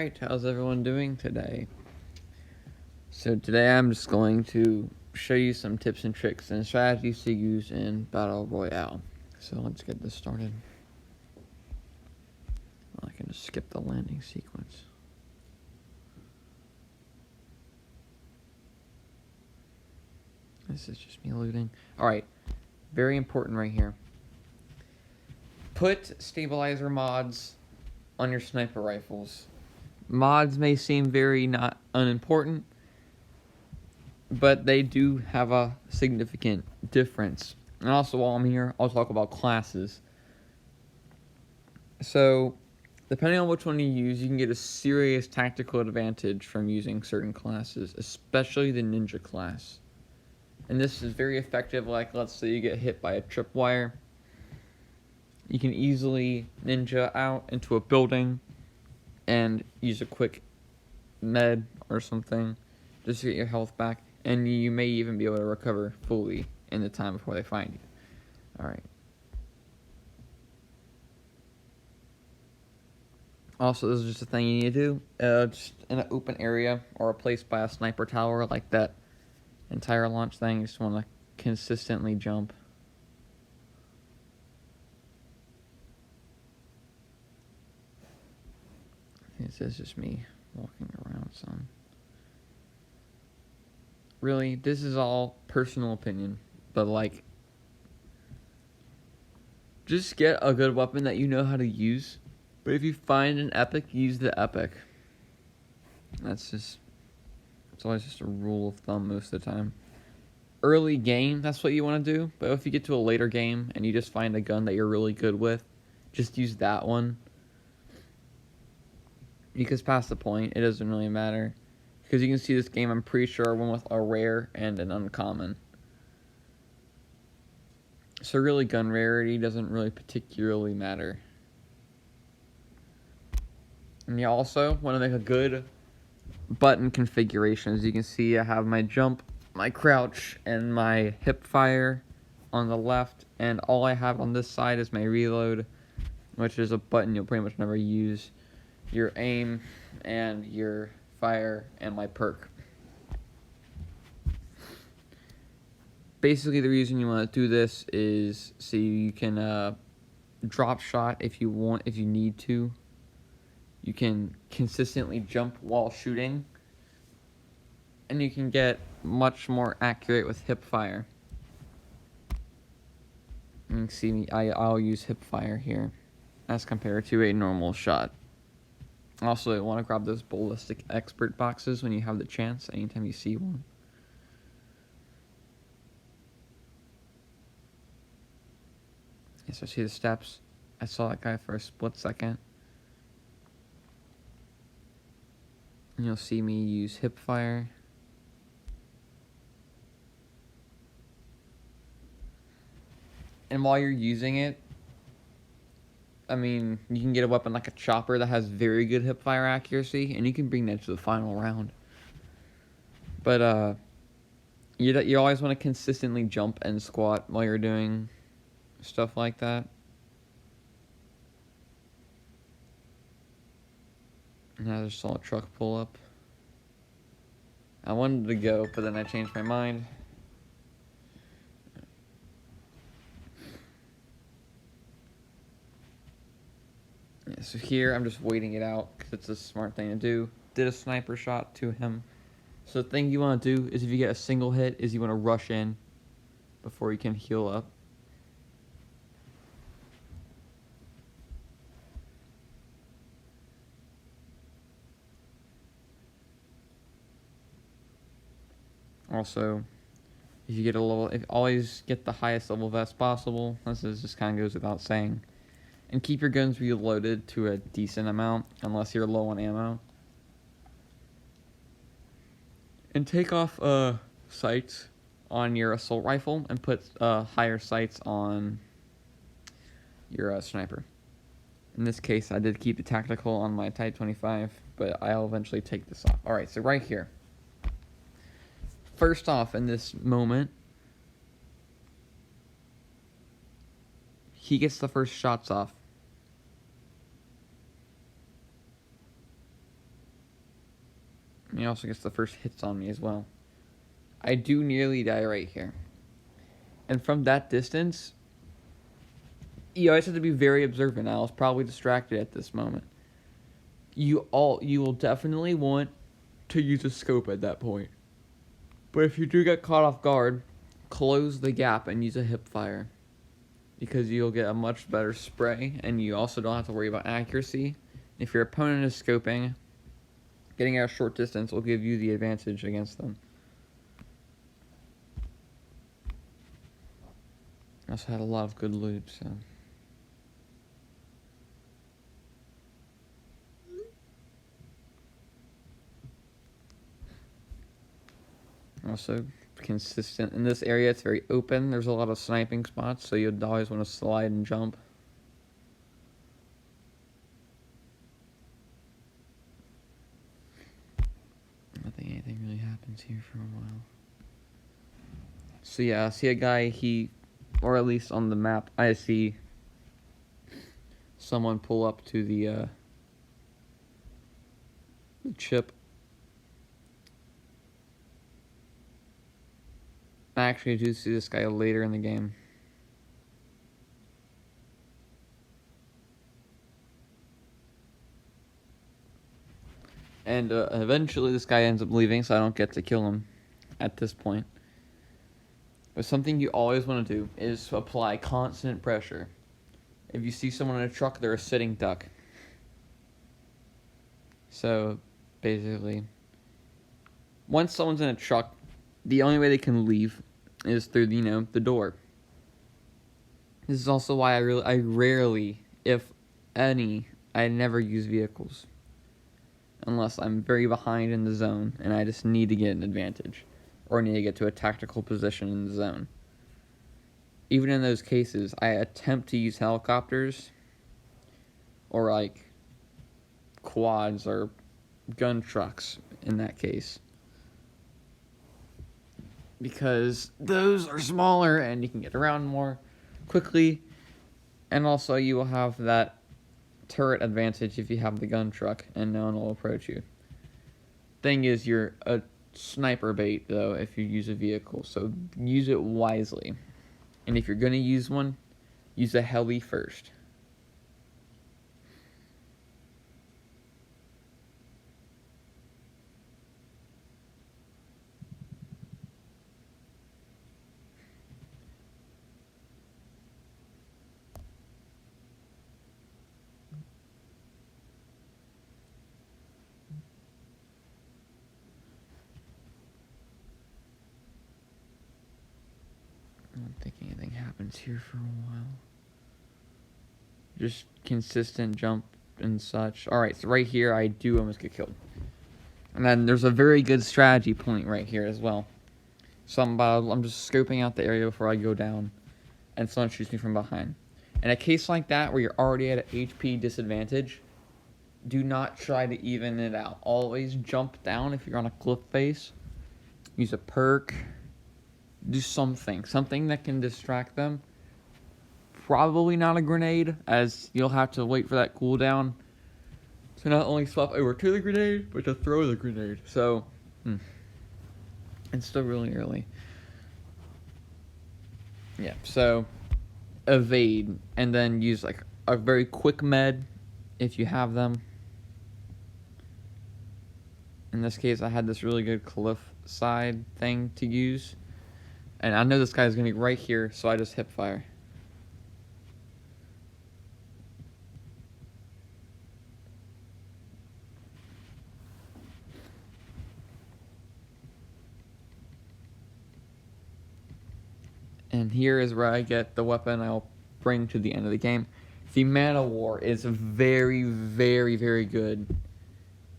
Alright, how's everyone doing today? So today I'm just going to show you some tips and tricks and strategies to use in Battle Royale. So let's get this started. I can just skip the landing sequence. This is just me looting. Alright, very important right here. Put stabilizer mods on your sniper rifles. Mods may seem very not unimportant, but they do have a significant difference. And also, while I'm here, I'll talk about classes. So, depending on which one you use, you can get a serious tactical advantage from using certain classes, especially the ninja class. And this is very effective, like let's say you get hit by a tripwire. You can easily ninja out into a building and use a quick med or something just to get your health back. And you may even be able to recover fully in the time before they find you. Alright. Also, this is just a thing you need to do. Just in an open area or a place by a sniper tower like that entire launch thing. You just want to consistently jump. This is just me walking around some. Really, this is all personal opinion, but like, just get a good weapon that you know how to use. But if you find an epic, use the epic. It's always just a rule of thumb most of the time. Early game, that's what you want to do. But if you get to a later game and you just find a gun that you're really good with, just use that one. Because past the point, it doesn't really matter. Because you can see this game, I'm pretty sure I went with a rare and an uncommon. So really, gun rarity doesn't really particularly matter. And you also want to make a good button configuration. As you can see, I have my jump, my crouch, and my hip fire on the left. And all I have on this side is my reload, which is a button you'll pretty much never use. Your aim and your fire and my perk. Basically, the reason you want to do this is so you can drop shot if you need to. You can consistently jump while shooting, and you can get much more accurate with hip fire. You can see me, I'll use hip fire here as compared to a normal shot. Also, I want to grab those ballistic expert boxes when you have the chance, anytime you see one. Yes, I see the steps. I saw that guy for a split second. And you'll see me use hip fire. And while you're using it, I mean, you can get a weapon like a chopper that has very good hip fire accuracy, and you can bring that to the final round. But you always want to consistently jump and squat while you're doing stuff like that. And I just saw a truck pull up. I wanted to go, but then I changed my mind. Yeah, so here I'm just waiting it out because it's a smart thing to do. Did a sniper shot to him. So the thing you want to do is if you get a single hit is you want to rush in before you can heal up. Also, if you get a level, always get the highest level vest possible. This is just kind of goes without saying. And keep your guns reloaded to a decent amount, unless you're low on ammo. And take off sights on your assault rifle and put higher sights on your sniper. In this case, I did keep the tactical on my Type 25, but I'll eventually take this off. Alright, so right here. First off, in this moment, he gets the first shots off. He also gets the first hits on me as well. I do nearly die right here. And from that distance, you always have to be very observant. I was probably distracted at this moment. You will definitely want to use a scope at that point. But if you do get caught off guard, close the gap and use a hip fire. Because you'll get a much better spray, and you also don't have to worry about accuracy. If your opponent is scoping, getting at a short distance will give you the advantage against them. I also had a lot of good loot, so... Also consistent. In this area, it's very open. There's a lot of sniping spots, so you'd always want to slide and jump. I don't think anything really happens here for a while. So yeah, I see a guy, or at least on the map, I see someone pull up to the chip. I actually do see this guy later in the game. And eventually this guy ends up leaving, so I don't get to kill him at this point. But something you always want to do is apply constant pressure. If you see someone in a truck, they're a sitting duck. So, basically, once someone's in a truck, the only way they can leave is through, the door. This is also why I rarely, if any, I never use vehicles. Unless I'm very behind in the zone and I just need to get an advantage. Or need to get to a tactical position in the zone. Even in those cases, I attempt to use helicopters. Or like quads or gun trucks in that case. Because those are smaller and you can get around more quickly. And also you will have that turret advantage if you have the gun truck and no one will approach you. Thing is, you're a sniper bait though if you use a vehicle, so use it wisely. And if you're going to use one, use a heli first. I don't think anything happens here for a while. Just consistent jump and such. Alright, so right here I do almost get killed. And then there's a very good strategy point right here as well. So I'm just scoping out the area before I go down. And someone shoots me from behind. In a case like that where you're already at an HP disadvantage, do not try to even it out. Always jump down if you're on a cliff face. Use a perk. Do something that can distract them. Probably not a grenade, as you'll have to wait for that cooldown to not only swap over to the grenade, but to throw the grenade. So, it's still really early. Yeah, so evade, and then use like a very quick med if you have them. In this case, I had this really good cliff side thing to use. And I know this guy's going to be right here, so I just hip fire. And here is where I get the weapon I'll bring to the end of the game. The Man of War is very, very, very good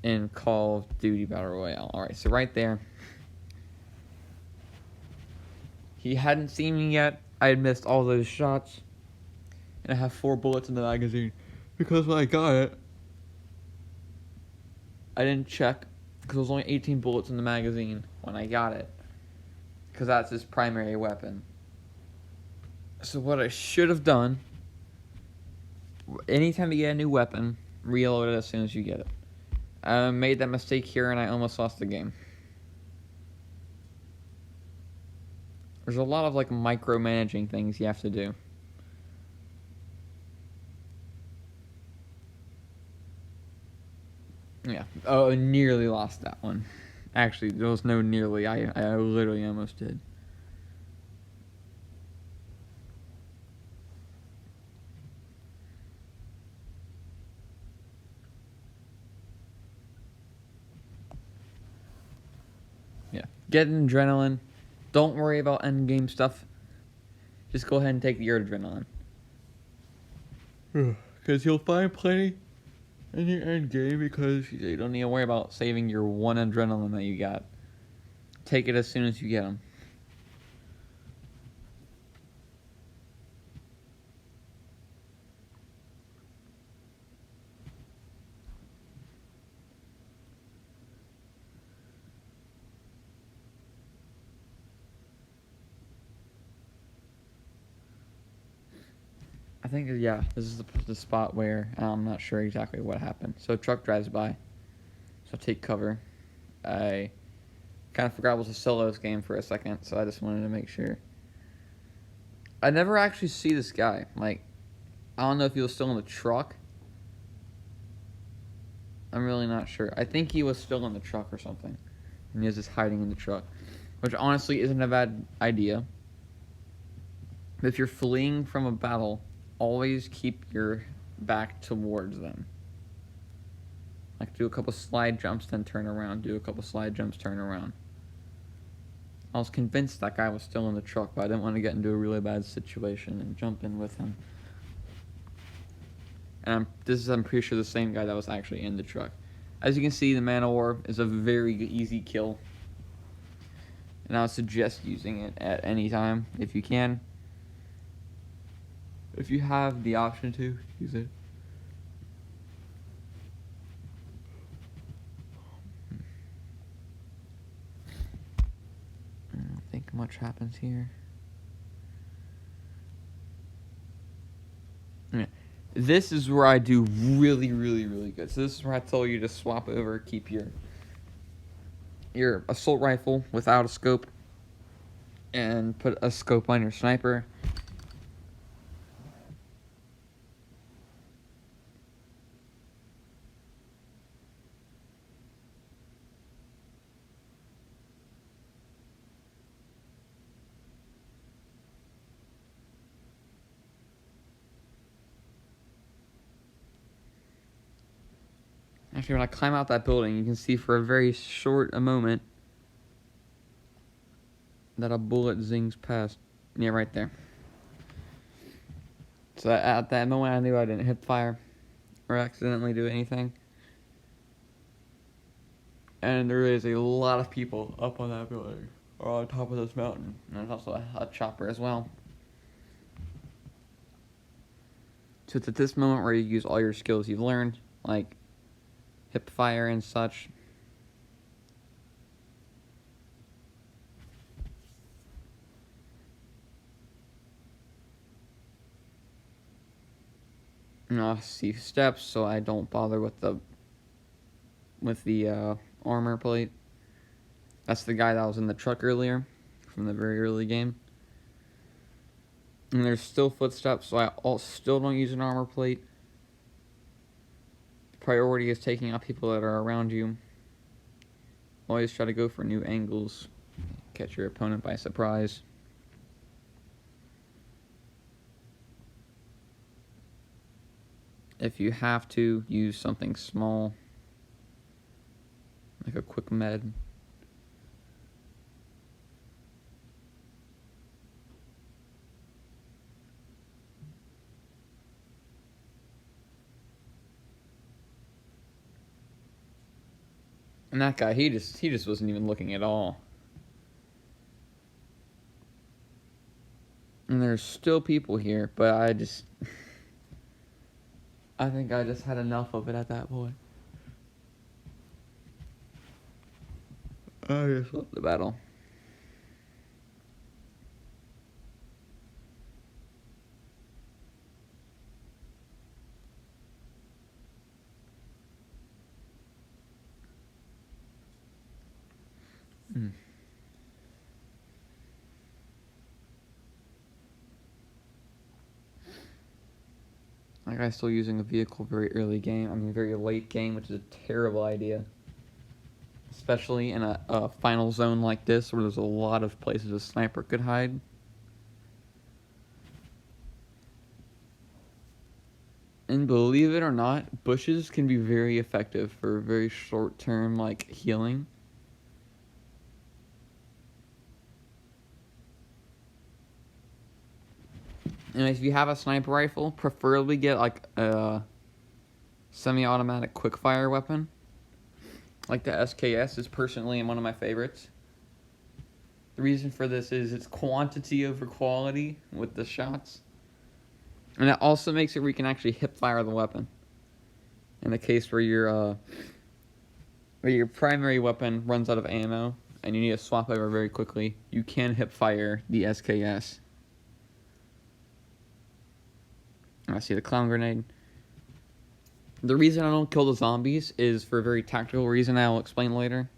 in Call of Duty Battle Royale. Alright, so right there. He hadn't seen me yet. I had missed all those shots. And I have 4 bullets in the magazine. Because when I got it, I didn't check. Because there was only 18 bullets in the magazine when I got it. Because that's his primary weapon. So what I should have done, anytime you get a new weapon, reload it as soon as you get it. I made that mistake here and I almost lost the game. There's a lot of like micromanaging things you have to do. Yeah. Oh, I nearly lost that one. Actually, there was no nearly. I literally almost did. Yeah. Get an adrenaline. Don't worry about endgame stuff. Just go ahead and take your adrenaline. Because you'll find plenty in your endgame because you don't need to worry about saving your one adrenaline that you got. Take it as soon as you get them. I think, yeah, this is the spot where I'm not sure exactly what happened. So a truck drives by. So take cover. I kind of forgot it was a solos game for a second, so I just wanted to make sure. I never actually see this guy. Like, I don't know if he was still in the truck. I'm really not sure. I think he was still in the truck or something. And he was just hiding in the truck. Which honestly isn't a bad idea. But if you're fleeing from a battle, always keep your back towards them. Like, do a couple slide jumps, then turn around. Do a couple slide jumps, turn around. I was convinced that guy was still in the truck, but I didn't want to get into a really bad situation and jump in with him. And I'm pretty sure the same guy that was actually in the truck. As you can see, the Man of War is a very easy kill. And I would suggest using it at any time if you can. If you have the option to, use it. I don't think much happens here. Yeah. This is where I do really, really, really good. So this is where I tell you to swap over, keep your assault rifle without a scope, and put a scope on your sniper. Actually, when I climb out that building, you can see for a very short a moment that a bullet zings past. Yeah, right there. So at that moment, I knew I didn't hit fire or accidentally do anything. And there is a lot of people up on that building, or on top of this mountain. And there's also a chopper as well. So it's at this moment where you use all your skills you've learned, like hip fire and such. And I'll see steps, so I don't bother with the armor plate. That's the guy that was in the truck earlier, from the very early game. And there's still footsteps, so I still don't use an armor plate. Priority is taking out people that are around you. Always try to go for new angles. Catch your opponent by surprise. If you have to, use something small, like a quick med. And that guy, he just wasn't even looking at all. And there's still people here, but I think I just had enough of it at that point. I just love the battle. That guy's still using a vehicle very early game. I mean, very late game, which is a terrible idea. Especially in a final zone like this, where there's a lot of places a sniper could hide. And believe it or not, bushes can be very effective for very short-term, like, healing. And if you have a sniper rifle, preferably get, like, a semi-automatic quick-fire weapon. Like the SKS is personally one of my favorites. The reason for this is it's quantity over quality with the shots. And it also makes it where you can actually hip-fire the weapon. In the case where your primary weapon runs out of ammo and you need to swap over very quickly, you can hip-fire the SKS. I see the clown grenade. The reason I don't kill the zombies is for a very tactical reason I'll explain later.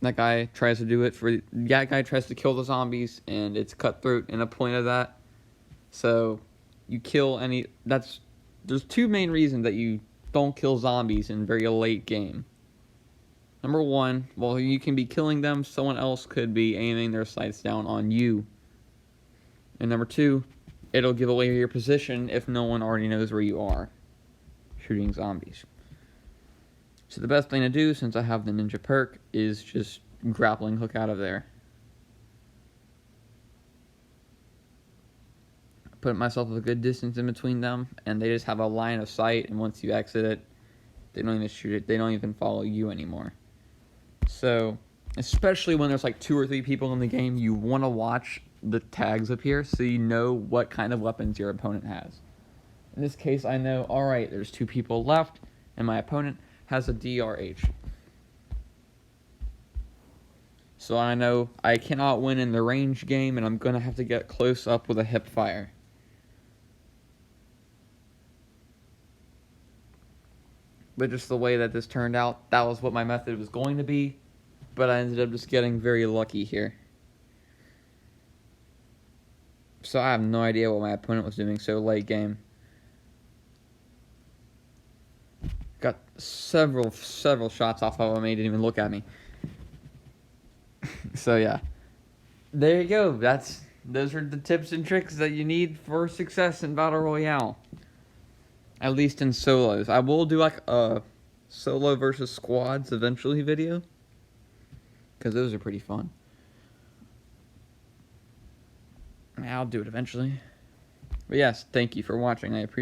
That guy tries to do it for... That guy tries to kill the zombies, and it's cutthroat and a point of that. So, you kill any... There's two main reasons that you don't kill zombies in very late game. Number one, while you can be killing them, someone else could be aiming their sights down on you. And number two, it'll give away your position if no one already knows where you are shooting zombies. So the best thing to do, since I have the ninja perk, is just grappling hook out of there. Put myself a good distance in between them, and they just have a line of sight, and once you exit it, they don't even shoot it, they don't even follow you anymore. So, especially when there's like 2 or 3 people in the game, you want to watch the tags up here so you know what kind of weapons your opponent has. In this case, I know, alright, there's 2 people left, and my opponent has a DRH. So I know I cannot win in the range game, and I'm going to have to get close up with a hip fire. But just the way that this turned out, that was what my method was going to be, but I ended up just getting very lucky here. So I have no idea what my opponent was doing so late game. Got several shots off of him, he didn't even look at me. So yeah, there you go. Those are the tips and tricks that you need for success in Battle Royale. At least in solos. I will do like a solo versus squads eventually video, because those are pretty fun. I'll do it eventually. But yes, thank you for watching. I appreciate it.